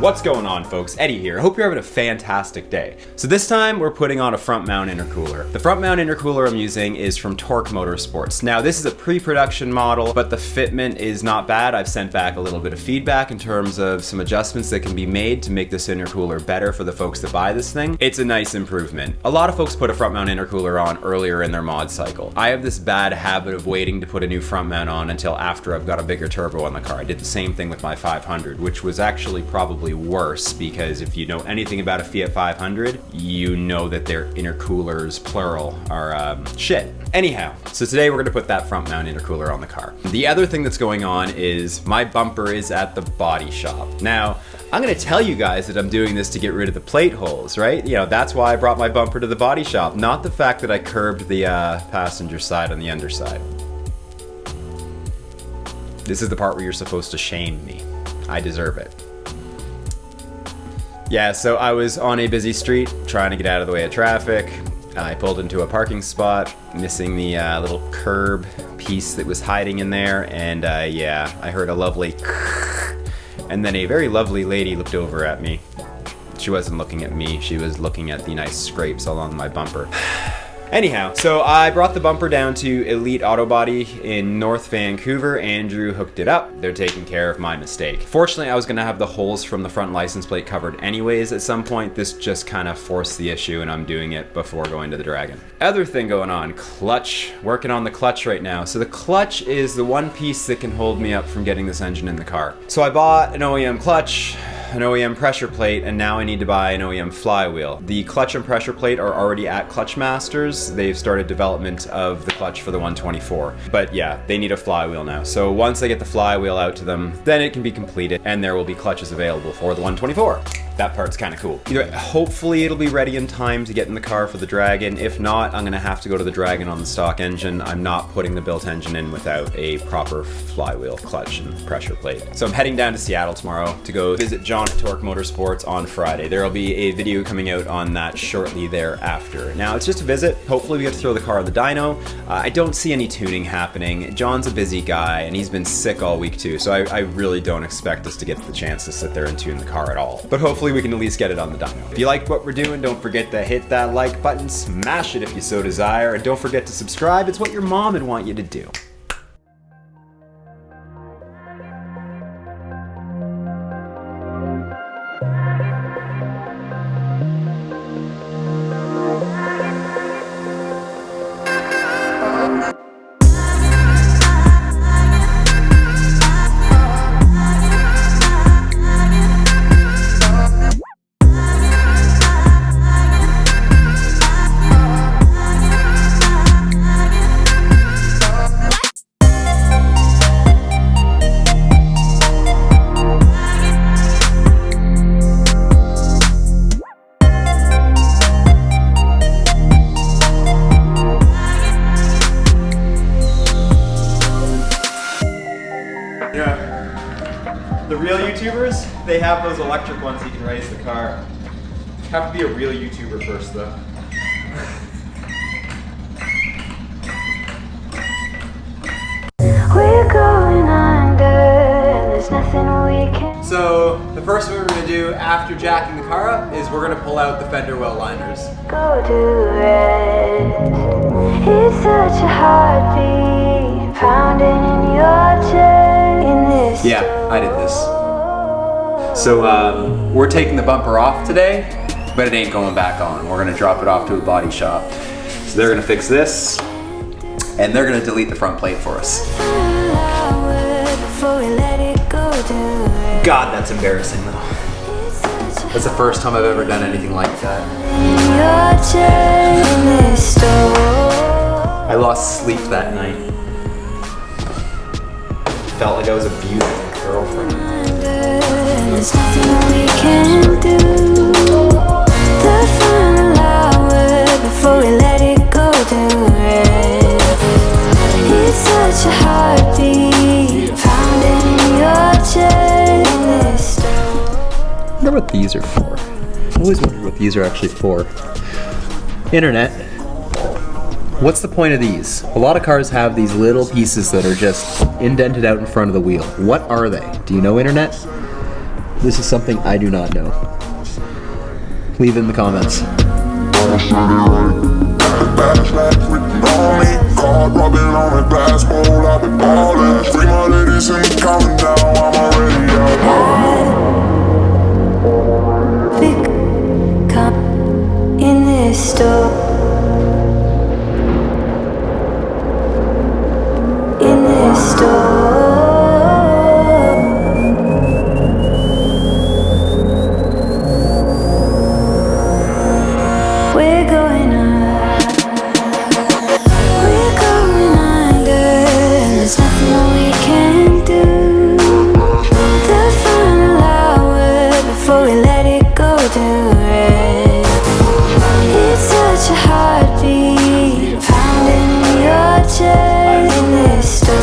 What's going on, folks? Eddie here. I hope you're having a fantastic day. So this time we're putting on a front mount intercooler. The front mount intercooler I'm using is from Tork Motorsports. Now this is a pre-production model, but the fitment is not bad. I've sent back a little bit of feedback in terms of some adjustments that can be made to make this intercooler better for the folks that buy this thing. It's a nice improvement. A lot of folks put a front mount intercooler on earlier in their mod cycle. I have this bad habit of waiting to put a new front mount on until after I've got a bigger turbo on the car. I did the same thing with my 500, which was actually probably worse, because if you know anything about a Fiat 500, you know that their intercoolers, plural, are shit. Anyhow, so today we're gonna put that front mount intercooler on the car. The other thing that's going on is my bumper is at the body shop. Now, I'm gonna tell you guys that I'm doing this to get rid of the plate holes, right? You know, that's why I brought my bumper to the body shop, not the fact that I curbed the passenger side on the underside. This is the part where you're supposed to shame me. I deserve it. Yeah, so I was on a busy street trying to get out of the way of traffic. I pulled into a parking spot, missing the little curb piece that was hiding in there, and yeah, I heard a lovely and then a very lovely lady looked over at me. She wasn't looking at me, she was looking at the nice scrapes along my bumper. Anyhow, so I brought the bumper down to Elite Auto Body in North Vancouver. Andrew hooked it up. They're taking care of my mistake. Fortunately, I was gonna have the holes from the front license plate covered anyways at some point. This just kind of forced the issue, and I'm doing it before going to the Dragon. Other thing going on, clutch. Working on the clutch right now. So the clutch is the one piece that can hold me up from getting this engine in the car. So I bought an OEM clutch, an OEM pressure plate, and now I need to buy an OEM flywheel. The clutch and pressure plate are already at Clutch Masters. They've started development of the clutch for the 124. But yeah, they need a flywheel now. So once I get the flywheel out to them, then it can be completed and there will be clutches available for the 124. That part's kind of cool. Hopefully it'll be ready in time to get in the car for the Dragon. If not, I'm gonna have to go to the Dragon on the stock engine. I'm not putting the built engine in without a proper flywheel, clutch, and pressure plate. So I'm heading down to Seattle tomorrow to go visit John at Tork Motorsports on Friday. There'll be a video coming out on that shortly thereafter. Now it's just a visit. Hopefully we get to throw the car on the dyno. I don't see any tuning happening. John's a busy guy and he's been sick all week too, so I really don't expect us to get the chance to sit there and tune the car at all. But hopefully we can at least get it on the dyno. If you like what we're doing, don't forget to hit that like button, smash it if you so desire, and don't forget to subscribe. It's what your mom would want you to do. The real YouTubers, they have those electric ones you can raise the car. You have to be a real YouTuber first though. We're going under, and there's nothing we can. So the first thing we're going to do after jacking the car up is we're going to pull out the fender well liners. Go do it. It's such a heartbeat pounding in your chest. In this Yeah, I did this. So we're taking the bumper off today, but it ain't going back on. We're going to drop it off to a body shop. So they're going to fix this, and they're going to delete the front plate for us. God, that's embarrassing though. That's the first time I've ever done anything like that. I lost sleep that night. Felt like I was abusing my girlfriend. There's nothing we can do. The final hour before we let it go to rest. It's such a heartbeat pounding in your chest. I wonder what these are for. I always wondered what these are actually for. Internet. What's the point of these? A lot of cars have these little pieces that are just indented out in front of the wheel. What are they? Do you know, Internet? This is something I do not know. Leave in the comments. God rubbing on a glass bowl, I've been ballin'. Free my ladies and counting down, I'm already out. Big cup in this store. In this store. We're going up. We're going under. There's nothing that we can do. The final hour before we let it go to rest. It's such a heartbeat pounding in your chest. In this story.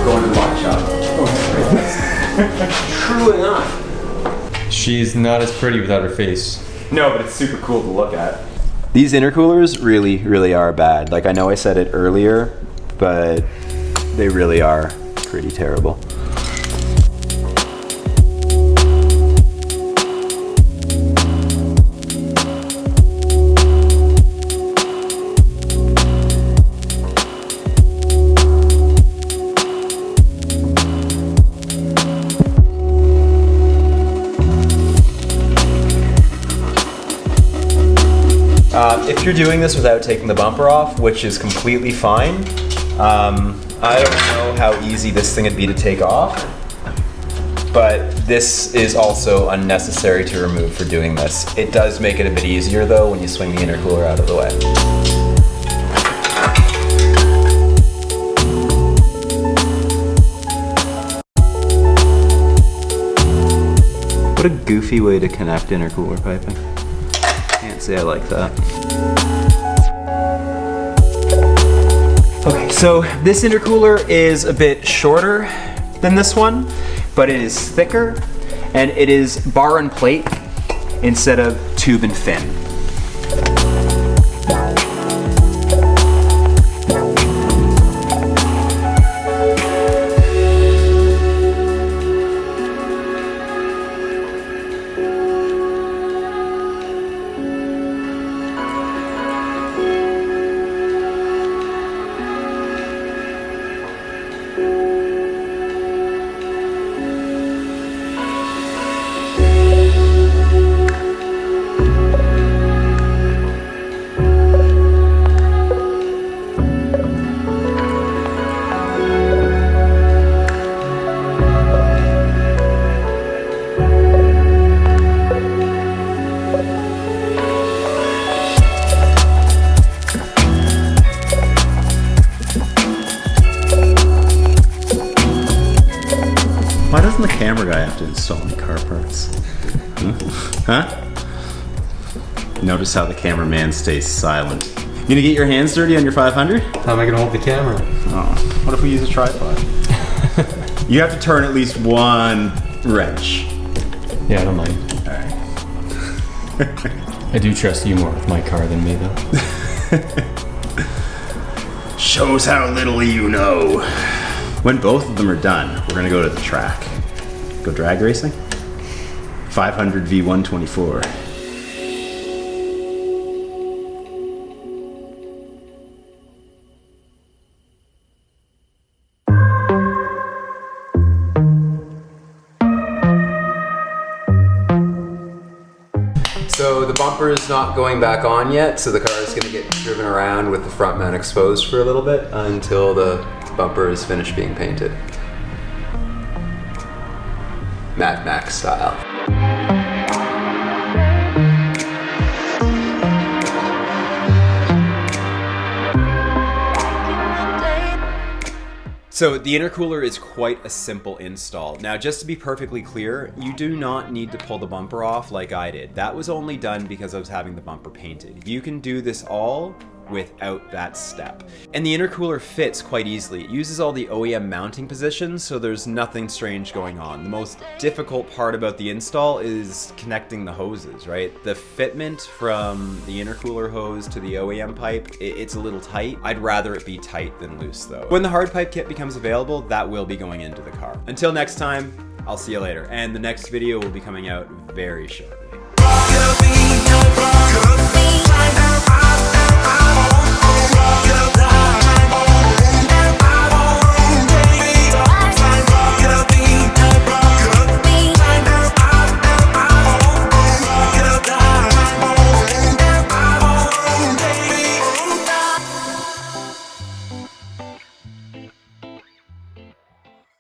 Going to the watch shop. True enough. She's not as pretty without her face. No, but it's super cool to look at. These intercoolers really, really are bad. Like, I know I said it earlier, but they really are pretty terrible. If you're doing this without taking the bumper off, which is completely fine, I don't know how easy this thing would be to take off, but this is also unnecessary to remove for doing this. It does make it a bit easier though when you swing the intercooler out of the way. What a goofy way to connect intercooler piping. Can't say I like that. Okay, so this intercooler is a bit shorter than this one, but it is thicker, and it is bar and plate instead of tube and fin. Why doesn't the camera guy have to install any car parts? Huh? Notice how the cameraman stays silent. You gonna get your hands dirty on your 500? How am I gonna hold the camera? Oh, what if we use a tripod? You have to turn at least one wrench. Yeah, I don't mind. Alright. I do trust you more with my car than me, though. Shows how little you know. When both of them are done, we're gonna go to the track. Go drag racing? 500 V124. So the bumper is not going back on yet, so the car is going to get driven around with the front mount exposed for a little bit until the bumper is finished being painted. Mad Max style. So the intercooler is quite a simple install. Now, just to be perfectly clear, you do not need to pull the bumper off like I did. That was only done because I was having the bumper painted. You can do this all without that step. And the intercooler fits quite easily. It uses all the OEM mounting positions, so there's nothing strange going on. The most difficult part about the install is connecting the hoses, right? The fitment from the intercooler hose to the OEM pipe, it's a little tight. I'd rather it be tight than loose though. When the hard pipe kit becomes available, that will be going into the car. Until next time, I'll see you later. And the next video will be coming out very shortly.